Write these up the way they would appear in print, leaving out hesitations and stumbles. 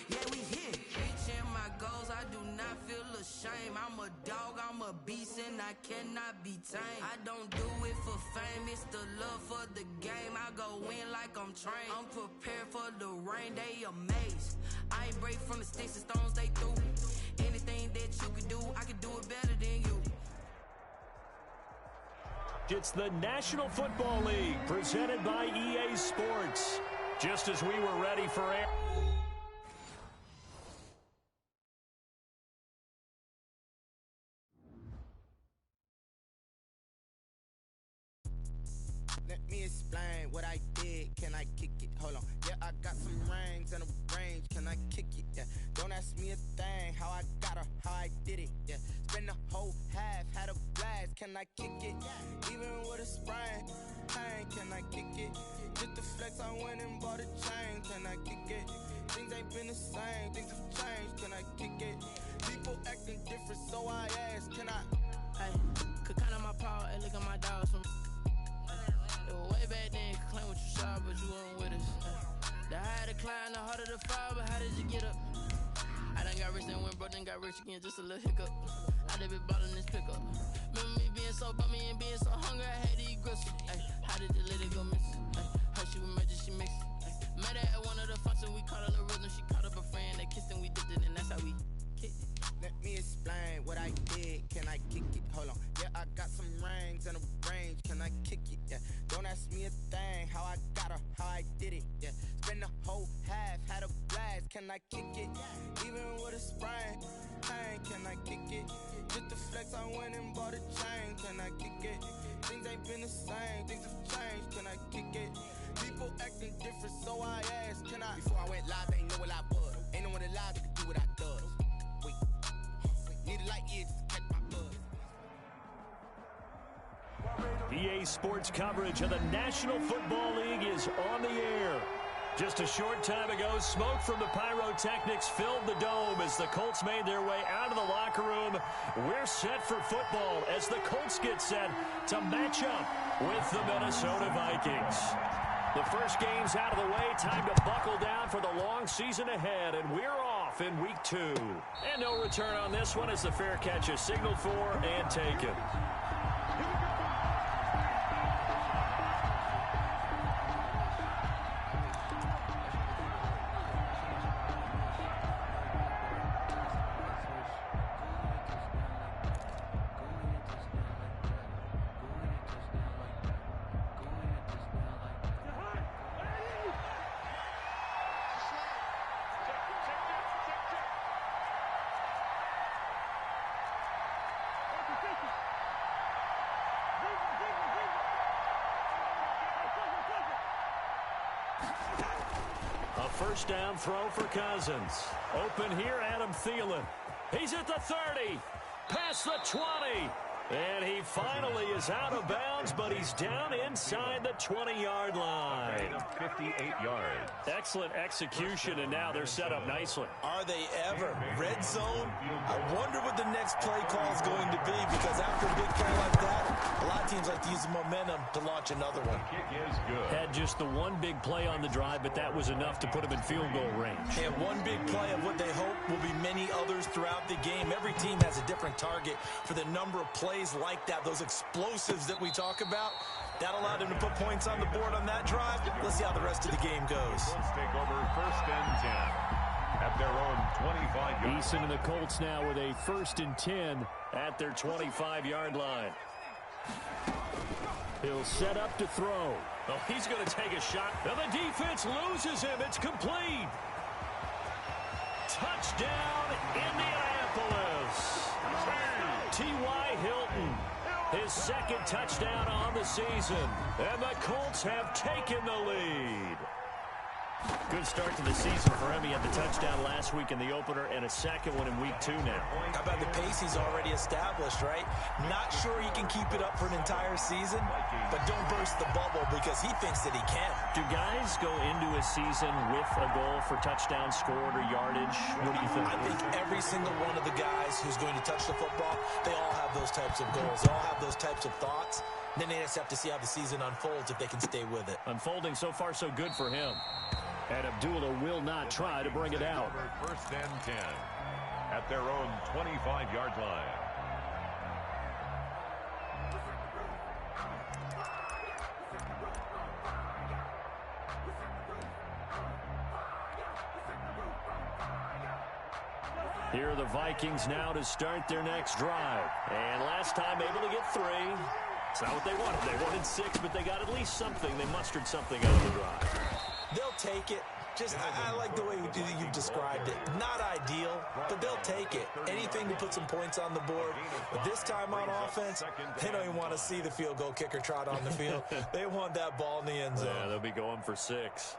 Yeah, we here. Reaching my goals, I do not feel ashamed. I'm a dog, I'm a beast, and I cannot be tamed. I don't do it for fame, it's the love for the game. I go in like I'm trained. I'm prepared for the rain, they amazed. I ain't break from the sticks and stones, they through. Anything that you can do, I can do it better than you. It's the National Football League presented by EA Sports. Just as we were ready for air. Let me explain what I did. Can I kick it? Hold on. Yeah, I got some rings and a range. Can I kick it? Yeah. Don't ask me a thing. How I got her, how I did it. Yeah. Spend the whole half, had a blast. Can I kick it? Even with a sprain. Pain, can I kick it? Just the flex, I went and bought a chain. Can I kick it? Things ain't been the same. Things have changed. Can I kick it? People acting different, so I ask. Can I? Hey, could count on my power and look at my dogs from. It was way back then, could claim what you saw, but you weren't with us. The higher the climb, the harder the fall, but how did you get up? I done got rich and went broke, then got rich again, just a little hiccup. I done been ballin' this pickup. Remember me being so bummy and being so hungry, I had to eat gristle. Ay, how did the lady go missing? Her she was magic, she mixed. Met her at one of the functions, we caught a little rhythm. She caught up a friend, they kissed and we dipped it, and that's how we kicked it. Let me explain what I did. Can I kick it? Hold on. Yeah, I got some rings and a range. Can I kick it? Yeah. Don't ask me a thing. How I got her, how I did it. Yeah. Spend the whole half, had a blast. Can I kick it? Even with a sprain. Pain, can I kick it? Just the flex, I went and bought a chain. Can I kick it? Things ain't been the same. Things have changed. Can I kick it? People acting different, so I asked. Can I? Before I went live, they ain't know what I was. Ain't no one alive that could do what I does. Need a light year to catch my buzz. EA Sports coverage of the National Football League is on the air. Just a short time ago, smoke from the pyrotechnics filled the dome as the Colts made their way out of the locker room. We're set for football as the Colts get set to match up with the Minnesota Vikings. The first game's out of the way. Time to buckle down for the long season ahead, and we're off in week 2. And no return on this one as the fair catch is signaled for and taken. First down throw for Cousins. Open here, Adam Thielen. He's at the 30. Past the 20. And he finally is out of bounds, but he's down inside the 20-yard line. 58 yards. Excellent execution, and now they're set up nicely. Are they ever? Red zone? I wonder what the next play call is going to be, because after a big play like that, a lot of teams like to use the momentum to launch another one. The kick is good. Had just the one big play on the drive, but that was enough to put him in field goal range. And one big play of what they hope will be many others throughout the game. Every team has a different target for the number of plays like that, those explosives that we talk about. That allowed him to put points on the board on that drive. Let's see how the rest of the game goes. Let's take over 1st and 10 at their own 25 yard. Eason and the Colts now with a 1st and 10 at their 25-yard line. He'll set up to throw. Oh, he's going to take a shot. And the defense loses him. It's complete. Touchdown, Indianapolis. T.Y. Hilton, his 2nd touchdown on the season. And the Colts have taken the lead. Good start to the season for him. He had the touchdown last week in the opener and a 2nd one in week 2 now. How about the pace he's already established, right? Not sure he can keep it up for an entire season, but don't burst the bubble because he thinks that he can. Do guys go into a season with a goal for touchdown scored or yardage? What do you think? I think every single one of the guys who's going to touch the football, they all have those types of goals. They all have those types of thoughts. Then they just have to see how the season unfolds if they can stay with it. Unfolding so far so good for him. And Abdullah will not try to bring it out. First and 10 at their own 25-yard line. Here are the Vikings now to start their next drive. And last time able to get 3. It's not what they wanted. They wanted 6, but they got at least something. They mustered something out of the drive. They'll take it. I like the way you described it. Not ideal, but they'll take it. Anything to put some points on the board. But this time on offense, they don't even want to see the field goal kicker trot on the field. They want that ball in the end zone. Yeah, they'll be going for 6.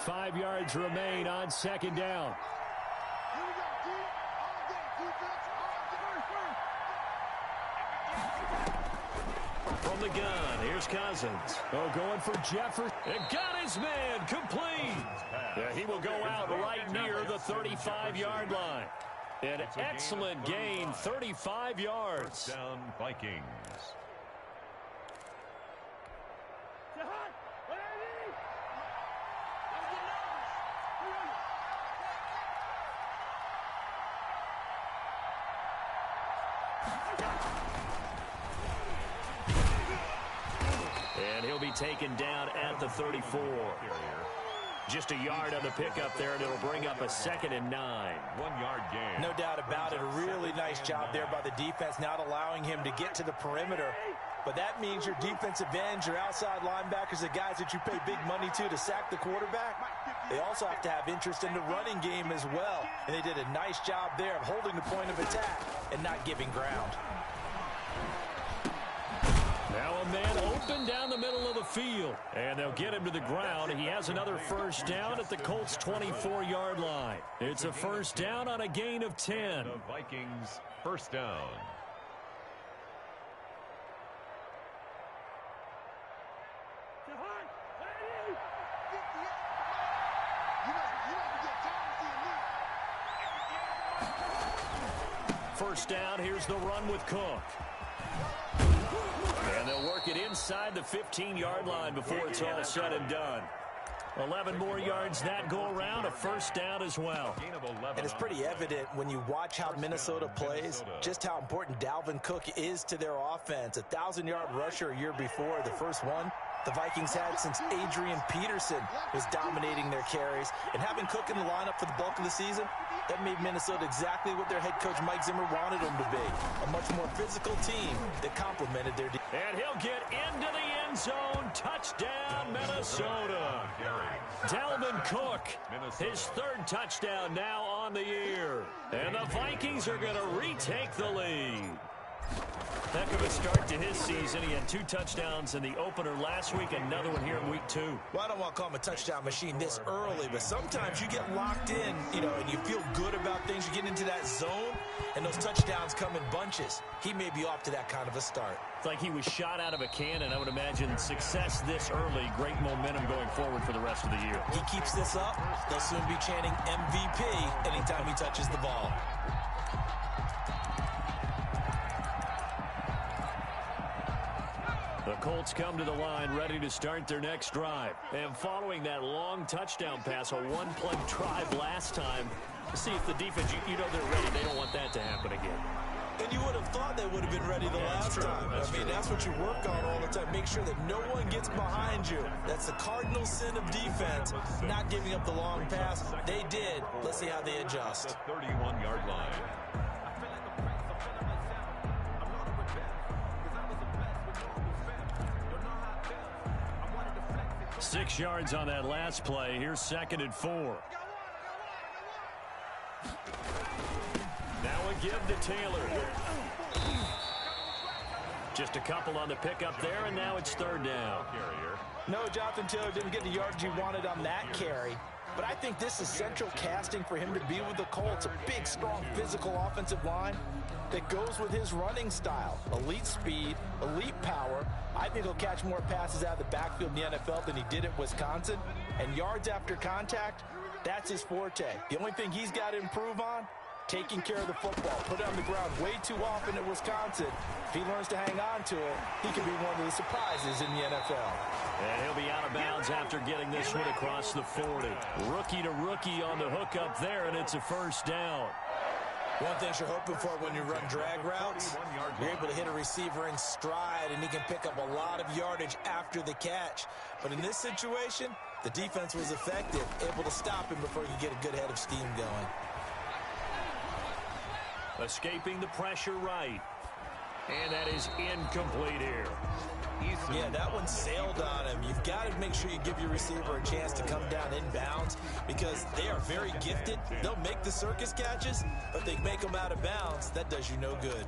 5 yards remain on second down. From the gun, here's Cousins. Oh, going for Jefferson. And got his man complete. Yeah, he will go out right near the 35-yard line. An excellent gain, 35 yards. First down, Vikings. And he'll be taken down at the 34. Just a yard on the pickup there, and it'll bring up a 2nd and 9. 1 yard gain. No doubt about it. A really nice job there by the defense, not allowing him to get to the perimeter. But that means your defensive ends, your outside linebackers, the guys that you pay big money to sack the quarterback, they also have to have interest in the running game as well. And they did a nice job there of holding the point of attack and not giving ground. Now a man open down the middle of the field. And they'll get him to the ground. He has another first down at the Colts' 24-yard line. It's a first down on a gain of 10. The Vikings first down. First down, here's the run with Cook. And they'll work it inside the 15-yard line before it's all said and done. 11 more yards that go around, a first down as well. And it's pretty evident when you watch how Minnesota plays, just how important Dalvin Cook is to their offense. 1,000-yard rusher a year before, the first one the Vikings had since Adrian Peterson was dominating their carries. And having Cook in the lineup for the bulk of the season, that made Minnesota exactly what their head coach Mike Zimmer wanted them to be. A much more physical team that complemented their defense. And he'll get into the end zone. Touchdown, Minnesota. Dalvin Cook, his 3rd touchdown now on the year. And the Vikings are going to retake the lead. Heck of a start to his season. He had 2 touchdowns in the opener last week, another one here in week 2. Well, I don't want to call him a touchdown machine this early, but sometimes you get locked in, and you feel good about things. You get into that zone, and those touchdowns come in bunches. He may be off to that kind of a start. It's like he was shot out of a cannon. I would imagine success this early, great momentum going forward for the rest of the year. He keeps this up, they'll soon be chanting MVP anytime he touches the ball. The Colts come to the line ready to start their next drive. And following that long touchdown pass, a one-play drive last time, see if the defense, you know they're ready. They don't want that to happen again. And you would have thought they would have been ready the last time. That's what you work on all the time. Make sure that no one gets behind you. That's the cardinal sin of defense, not giving up the long pass. They did. Let's see how they adjust. The 31-yard line. 6 yards on that last play. Here's 2nd and 4. Now a give to Taylor. Just a couple on the pickup there, and now it's 3rd down. No, Jonathan Taylor didn't get the yards he wanted on that carry. But I think this is central casting for him to be with the Colts. A big, strong, physical offensive line that goes with his running style. Elite speed, elite power. I think he'll catch more passes out of the backfield in the NFL than he did at Wisconsin. And yards after contact, that's his forte. The only thing he's got to improve on taking care of the football, put it on the ground way too often at Wisconsin. If he learns to hang on to it, he could be one of the surprises in the NFL. And he'll be out of bounds after getting this one across the 40. Rookie to rookie on the hook up there, and it's a first down. One thing you're hoping for when you run drag routes, you're able to hit a receiver in stride, and he can pick up a lot of yardage after the catch. But in this situation, the defense was effective, able to stop him before he could get a good head of steam going. Escaping the pressure right. And that is incomplete here. Yeah, that one sailed on him. You've got to make sure you give your receiver a chance to come down inbounds because they are very gifted. They'll make the circus catches, but they make them out of bounds. That does you no good.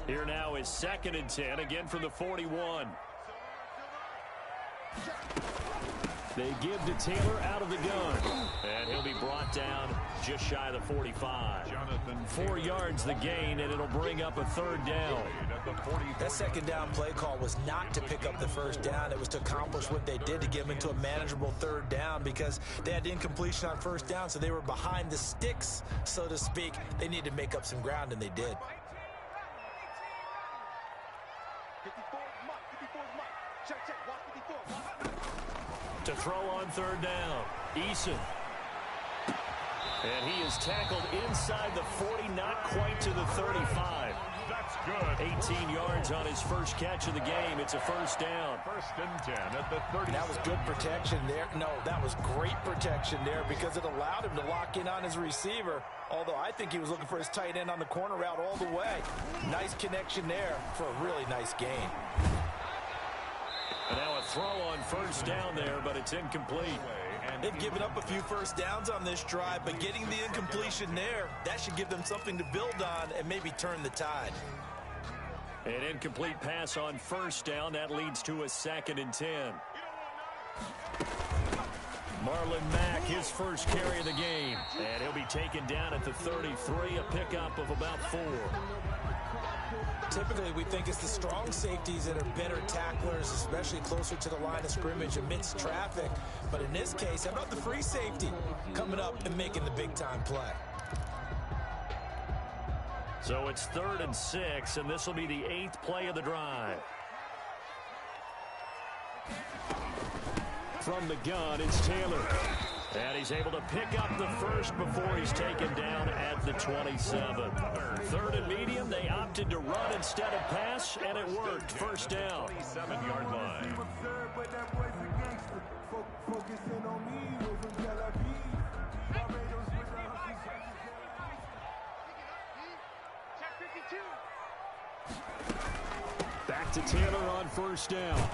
Here now is 2nd and 10, again from the 41. They give to Taylor out of the gun. And he'll be brought down just shy of the 45. 4 yards the gain, and it'll bring up a 3rd down. That 2nd down play call was not to pick up the 1st down. It was to accomplish what they did to get them into a manageable 3rd down because they had incompletion on 1st down, so they were behind the sticks, so to speak. They needed to make up some ground, and they did. To throw on 3rd down, Eason. And he is tackled inside the 40, not quite to the 35. That's good. 18 yards on his first catch of the game. It's a 1st down. 1st and 10 at the 30. That was good protection there. No, that was great protection there because it allowed him to lock in on his receiver, although I think he was looking for his tight end on the corner route all the way. Nice connection there for a really nice gain. And now a throw on 1st down there, but it's incomplete. They've given up a few 1st downs on this drive, but getting the incompletion there, that should give them something to build on and maybe turn the tide. An incomplete pass on 1st down. That leads to a 2nd and 10. Marlon Mack, his first carry of the game. And he'll be taken down at the 33, a pickup of about 4. Typically, we think it's the strong safeties that are better tacklers, especially closer to the line of scrimmage amidst traffic. But in this case, how about the free safety coming up and making the big-time play? So it's 3rd and 6, and this will be the 8th play of the drive. From the gun, it's Taylor. And he's able to pick up the first before he's taken down at the 27. 3rd and medium, they opted to run instead of pass, and it worked. 1st down. 7-yard line. Back to Taylor on 1st down.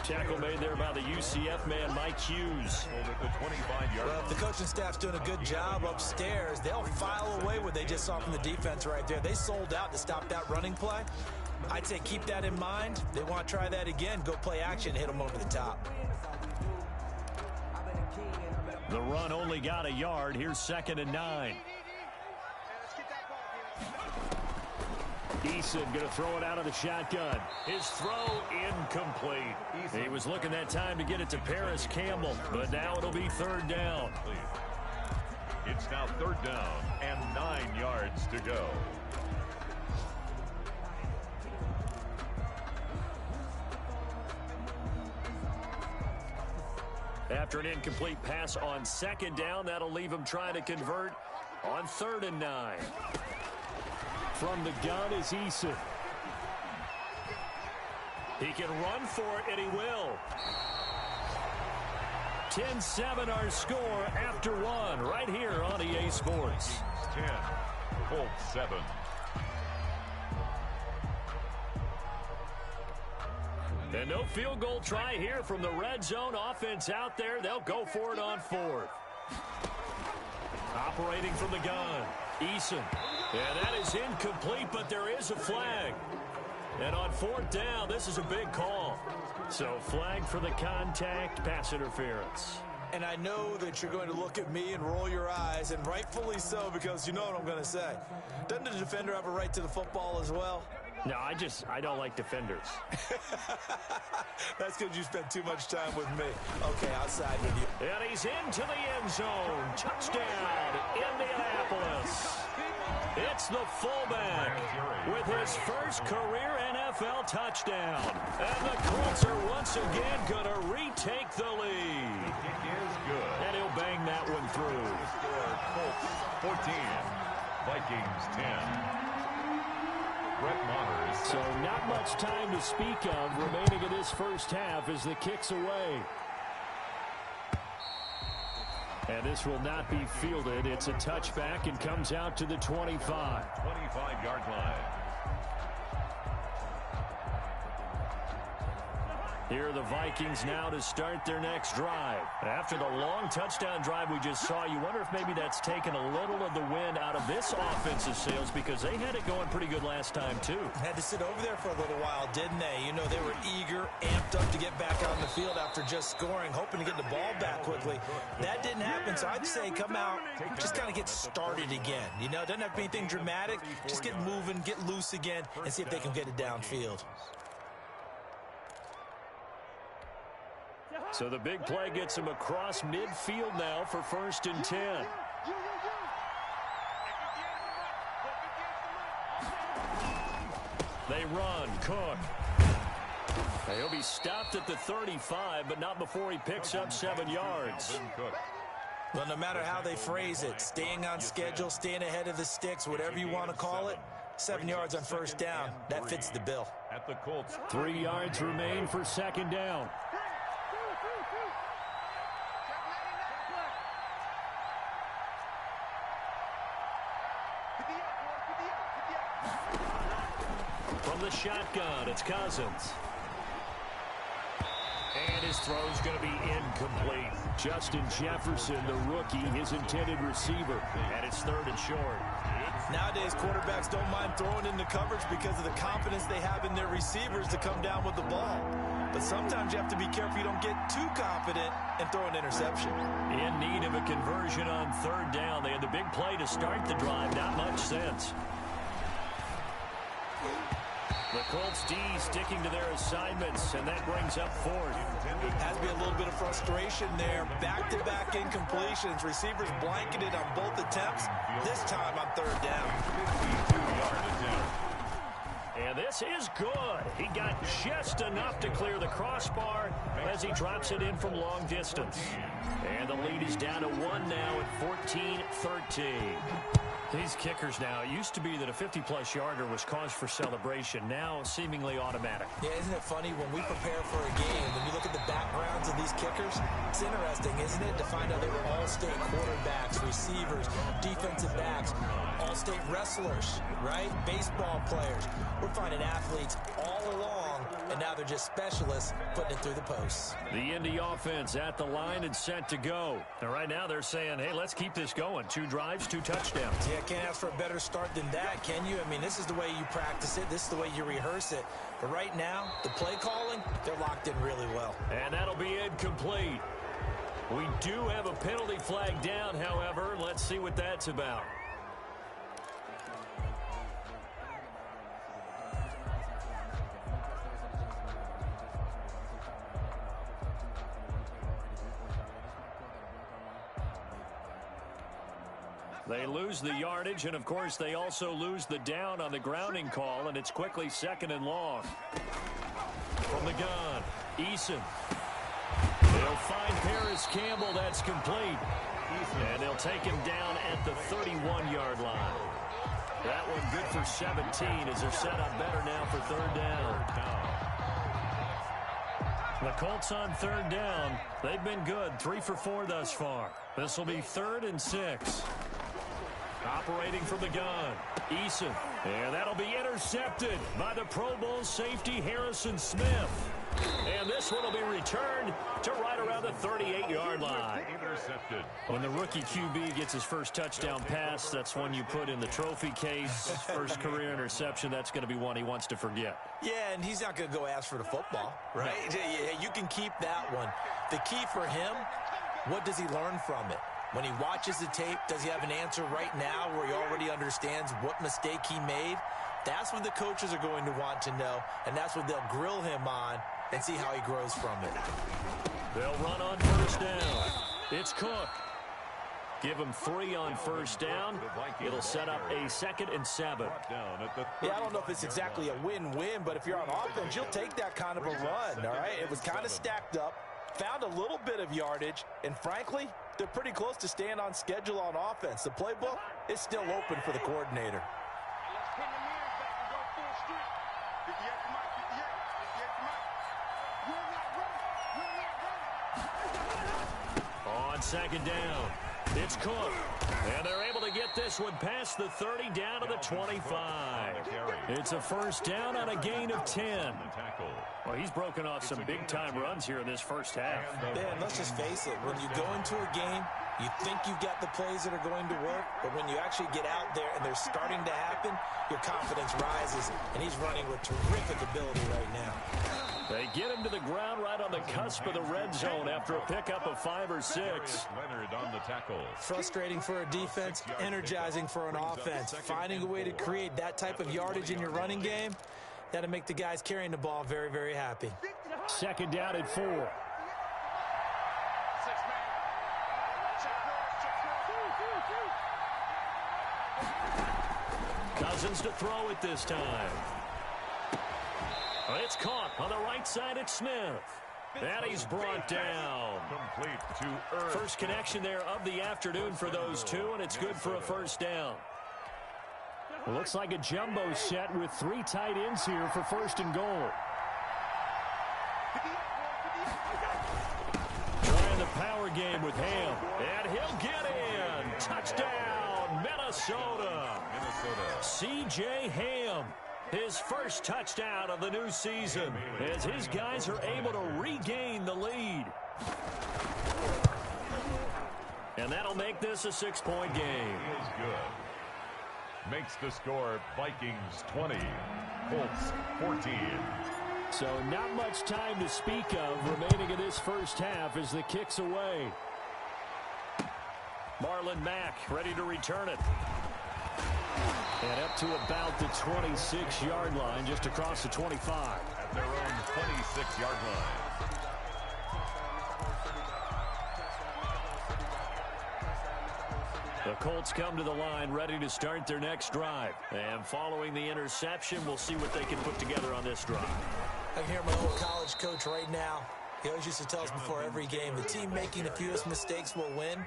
Tackle made there by the UCF man, Mike Hughes. Well, if the coaching staff's doing a good job upstairs, they'll file away what they just saw from the defense right there. They sold out to stop that running play. I'd say keep that in mind. They want to try that again. Go play action, hit them over the top. The run only got a yard. Here's 2nd and 9. Eason going to throw it out of the shotgun. His throw incomplete. He was looking that time to get it to Paris Campbell, but now it'll be 3rd down. It's now 3rd down and 9 yards to go. After an incomplete pass on 2nd down, that'll leave him trying to convert on 3rd and 9. From the gun is Eason. He can run for it, and he will. 10-7 our score after 1 right here on EA Sports. 10, Colts 7. And no field goal try here from the red zone. Offense out there. They'll go for it on 4th. Operating from the gun, Eason. And that is incomplete, but there is a flag. And on 4th down, this is a big call. So flag for the contact, pass interference. And I know that you're going to look at me and roll your eyes, and rightfully so, because you know what I'm going to say. Doesn't the defender have a right to the football as well? No, I don't like defenders. That's because you spent too much time with me. Okay, I'll side with you. And he's into the end zone. Touchdown, Indianapolis. It's the fullback with his first career NFL touchdown. And the Colts are once again going to retake the lead. It is good. And he'll bang that one through. Score Colts 14, Vikings 10. So not much time to speak of remaining in this first half as the kick's away. And this will not be fielded. It's a touchback and comes out to the 25. 25-yard line. Here are the Vikings now to start their next drive. After the long touchdown drive we just saw, you wonder if maybe that's taken a little of the wind out of this offensive sails because they had it going pretty good last time, too. Had to sit over there for a little while, didn't they? You know, they were eager, amped up to get back on the field after just scoring, hoping to get the ball back quickly. That didn't happen, so I'd say come out, just kind of get started again. You know, doesn't have to be anything dramatic. Just get moving, get loose again, and see if they can get it downfield. So the big play gets him across midfield now for 1st and 10. They run. Cook. He'll be stopped at the 35, but not before he picks up 7 yards. Well, no matter how they phrase it, staying on schedule, staying ahead of the sticks, whatever you want to call it, 7 yards on 1st down, that fits the bill. At the Colts. 3 yards remain for 2nd down. From the shotgun, it's Cousins. And his throw's going to be incomplete. Justin Jefferson, the rookie, his intended receiver. And it's 3rd and short. Nowadays, quarterbacks don't mind throwing into coverage because of the confidence they have in their receivers to come down with the ball. But sometimes you have to be careful you don't get too confident and throw an interception. In need of a conversion on 3rd down. They had the big play to start the drive. Not much sense. The Colts D sticking to their assignments, and that brings up 4th. Has to be a little bit of frustration there. Back-to-back incompletions. Receivers blanketed on both attempts. This time on 3rd down. 52-yard attempt. And this is good. He got just enough to clear the crossbar as he drops it in from long distance. And the lead is down to 1 now at 14-13. These kickers now, it used to be that a 50-plus yarder was cause for celebration. Now, seemingly automatic. Yeah, isn't it funny when we prepare for a game, when you look at the backgrounds of these kickers, it's interesting, isn't it, to find out they were all-state quarterbacks, receivers, defensive backs, all-state wrestlers, right? Baseball players. We're finding athletes all along, and now they're just specialists putting it through the posts. The Indy offense at the line and set to go. And right now they're saying, hey, let's keep this going. 2 drives, 2 touchdowns. Yeah, can't ask for a better start than that, can you? I mean, this is the way you practice it. This is the way you rehearse it. But right now, the play calling, they're locked in really well. And that'll be incomplete. We do have a penalty flag down, however. Let's see what that's about. They lose the yardage, and, of course, they also lose the down on the grounding call, and it's quickly 2nd and long. From the gun, Eason. They'll find Paris Campbell. That's complete. And they'll take him down at the 31-yard line. That one good for 17 as they're set up better now for 3rd down. The Colts on 3rd down. They've been good, 3 for 4 thus far. This will be 3rd and 6. Operating from the gun, Eason. And that'll be intercepted by the Pro Bowl safety Harrison Smith. And this one will be returned to right around the 38-yard line. Intercepted. When the rookie QB gets his first touchdown pass, that's one you put in the trophy case. First career interception, that's going to be one he wants to forget. Yeah, and he's not going to go ask for the football, right? No. Yeah, you can keep that one. The key for him, what does he learn from it? When he watches the tape, does he have an answer right now where he already understands what mistake he made? That's what the coaches are going to want to know, and that's what they'll grill him on and see how he grows from it. They'll run on first down. It's Cook. Give him 3 on first down. It'll set up a 2nd and 7. Yeah, I don't know if it's exactly a win-win, but if you're on offense, you'll take that kind of a run, all right? It was kind of stacked up, found a little bit of yardage, and frankly, they're pretty close to staying on schedule on offense. The playbook is still open for the coordinator. On 2nd down, it's Cook. And they're able to get this one past the 30 down to the 25. It's a first down on a gain of 10. Well, he's broken off some big-time runs here in this first half. Man, let's just face it. When you go into a game, you think you've got the plays that are going to work, but when you actually get out there and they're starting to happen, your confidence rises, and he's running with terrific ability right now. They get him to the ground right on the cusp of the red zone after a pickup of 5 or 6. Leonard on the tackle. Frustrating for a defense, energizing for an offense. Finding a way to create that type of yardage in your running game, that'll make the guys carrying the ball very, very happy. 2nd down at 4. Cousins to throw it this time. It's caught on the right side at Smith. And he's brought down. Complete to Earth. First connection there of the afternoon for those two, and it's good for a first down. It looks like a jumbo set with 3 tight ends here for 1st and goal. Trying the power game with Ham, and he'll get in. Touchdown, Minnesota. C.J. Ham. His first touchdown of the new season as his guys are able to regain the lead. And that'll make this a 6-point game. Is good. Makes the score Vikings 20, Colts 14. So not much time to speak of remaining in this first half as the kick's away. Marlon Mack ready to return it. And up to about the 26-yard line, just across the 25. At their own 26-yard line. The Colts come to the line ready to start their next drive. And following the interception, we'll see what they can put together on this drive. I can hear my old college coach right now. He always used to tell us before every game, the team making the fewest mistakes will win.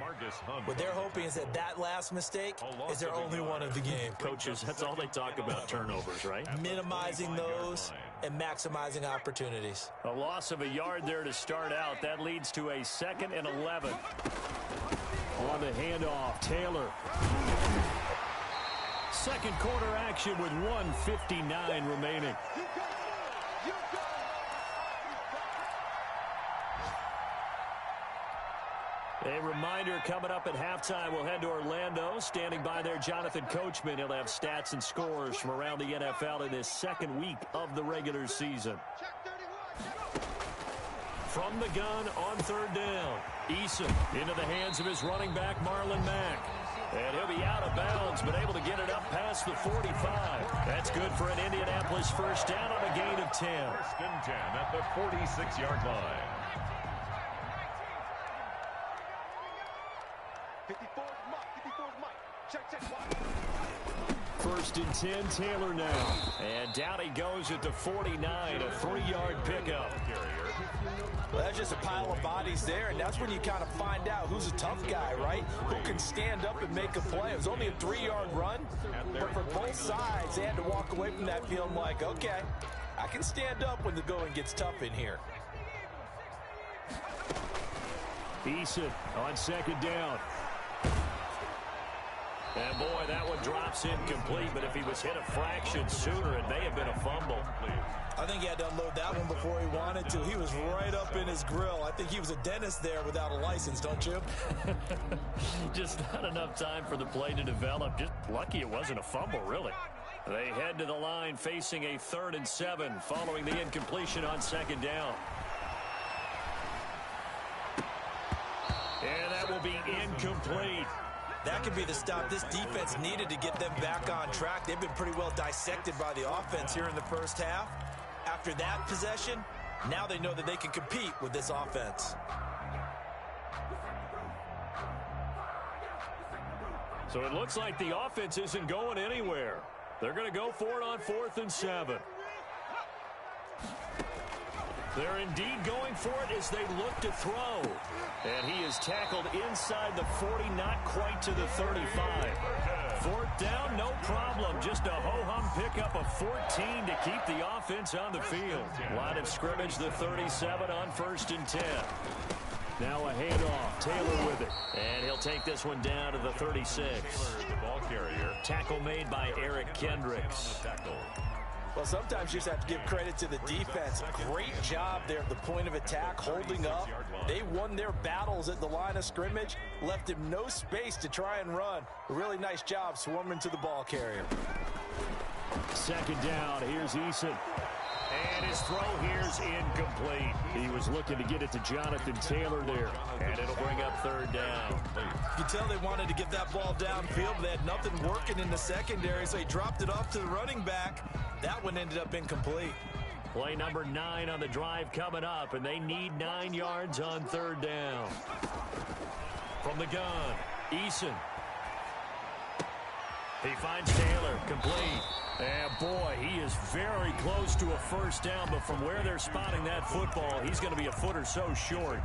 What they're hoping is that that last mistake is their only one of the game. Coaches, that's all they talk about, turnovers, right? Minimizing those and maximizing opportunities. A loss of a yard there to start out. That leads to a 2nd and 11. On the handoff, Taylor. Second quarter action with 1:59 remaining. A reminder coming up at halftime, we'll head to Orlando. Standing by there, Jonathan Coachman. He'll have stats and scores from around the NFL in this 2nd week of the regular season. From the gun on 3rd down. Eason into the hands of his running back, Marlon Mack. And he'll be out of bounds, but able to get it up past the 45. That's good for an Indianapolis first down on a gain of 10. 1st and 10 at the 46-yard line. 1st and 10, Taylor now. And down he goes at the 49, a 3-yard pickup. Well, that's just a pile of bodies there, and that's when you kind of find out who's a tough guy, right? Who can stand up and make a play. It was only a 3-yard run, but for both sides, they had to walk away from that feeling like, okay, I can stand up when the going gets tough in here. Eason on 2nd down. And boy, that one drops incomplete, but if he was hit a fraction sooner, it may have been a fumble. I think he had to unload that one before he wanted to. He was right up in his grill. I think he was a dentist there without a license, don't you? Just not enough time for the play to develop. Just lucky it wasn't a fumble, really. They head to the line facing a 3rd and 7 following the incompletion on 2nd down. And that will be incomplete. That could be the stop this defense needed to get them back on track. They've been pretty well dissected by the offense here in the first half. After that possession, now they know that they can compete with this offense. So it looks like the offense isn't going anywhere. They're going to go for it on 4th and 7. They're indeed going for it as they look to throw. And he is tackled inside the 40, not quite to the 35. 4th down, no problem. Just a ho-hum pickup of 14 to keep the offense on the field. Line of scrimmage, the 37 on 1st and 10. Now a handoff. Taylor with it. And he'll take this one down to the 36. The ball carrier. Tackle made by Eric Kendricks. Well, sometimes you just have to give credit to the defense. Great job there at the point of attack, holding up. They won their battles at the line of scrimmage, left him no space to try and run. A really nice job swarming to the ball carrier. 2nd down. Here's Eason. And his throw here's incomplete. He was looking to get it to Jonathan Taylor there. And it'll bring up 3rd down. You can tell they wanted to get that ball downfield, but they had nothing working in the secondary, so he dropped it off to the running back. That one ended up incomplete. Play number 9 on the drive coming up, and they need 9 yards on 3rd down. From the gun, Eason. He finds Taylor, complete. And boy, he is very close to a 1st down, but from where they're spotting that football, he's going to be a foot or so short.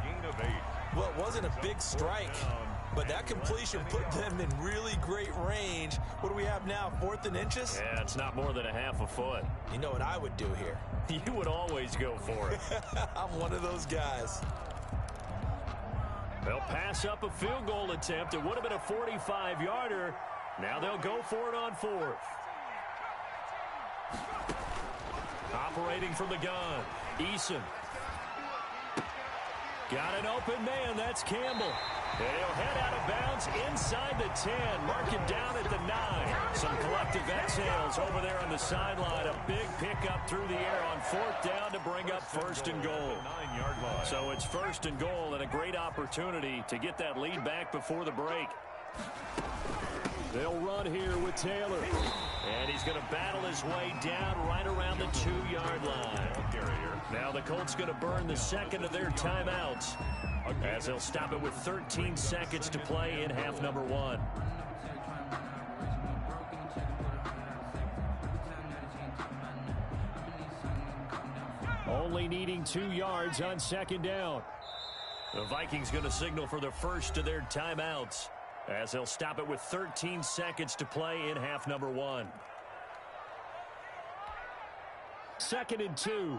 Well, it wasn't a big strike, but that completion put them in really great range. What do we have now, 4th and inches? Yeah, it's not more than a half a foot. You know what I would do here? You would always go for it. I'm one of those guys. They'll pass up a field goal attempt. It would have been a 45-yarder. Now they'll go for it on 4th. Operating from the gun, Eason. Got an open man, that's Campbell. And he'll head out of bounds inside the 10. Mark it down at the 9. Some collective exhales over there on the sideline. A big pickup through the air on 4th down to bring up 1st and goal. So it's 1st and goal and a great opportunity to get that lead back before the break. They'll run here with Taylor. And he's going to battle his way down right around the 2-yard line. Now the Colts going to burn the 2nd of their timeouts, as they'll stop it with 13 seconds to play in half number 1. Only needing 2 yards on 2nd down. The Vikings going to signal for the first of their timeouts, as they'll stop it with 13 seconds to play in half number 1. 2nd and 2.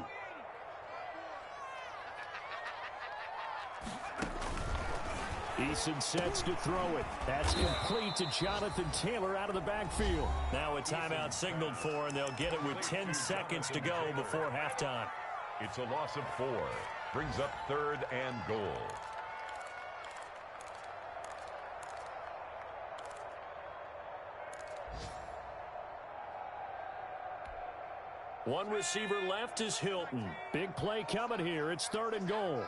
Eason sets to throw it. That's complete to Jonathan Taylor out of the backfield. Now a timeout signaled for, and they'll get it with 10 seconds to go before halftime. It's a loss of 4. Brings up 3rd and goal. One receiver left is Hilton. Big play coming here. It's 3rd and goal.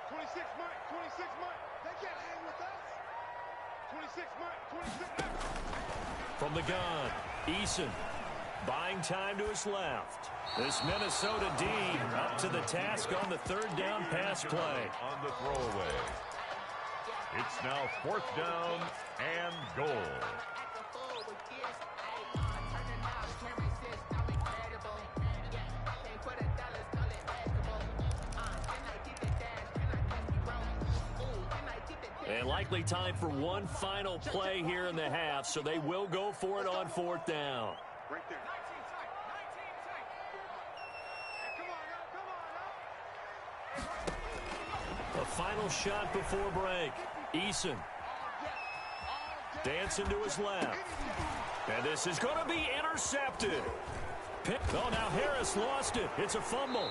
26 Mike. They can't hang with us. 26 Mike. From the gun, Eason buying time to his left. This Minnesota D up to the task on the 3rd down pass play. On the throwaway. It's now 4th down and goal. And likely time for one final play here in the half, so they will go for it on 4th down. Right there. A final shot before break. Eason dancing to his left. And this is going to be intercepted. Oh, now Harris lost it. It's a fumble.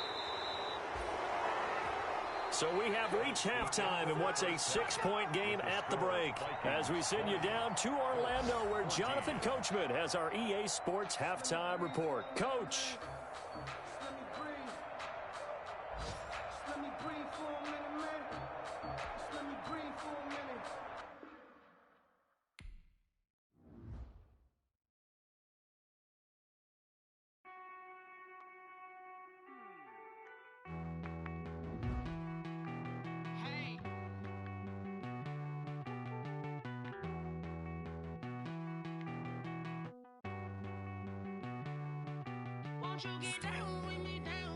So we have reached halftime in what's a 6-point game at the break, as we send you down to Orlando, where Jonathan Coachman has our EA Sports Halftime Report. Coach. won't you get down with me down?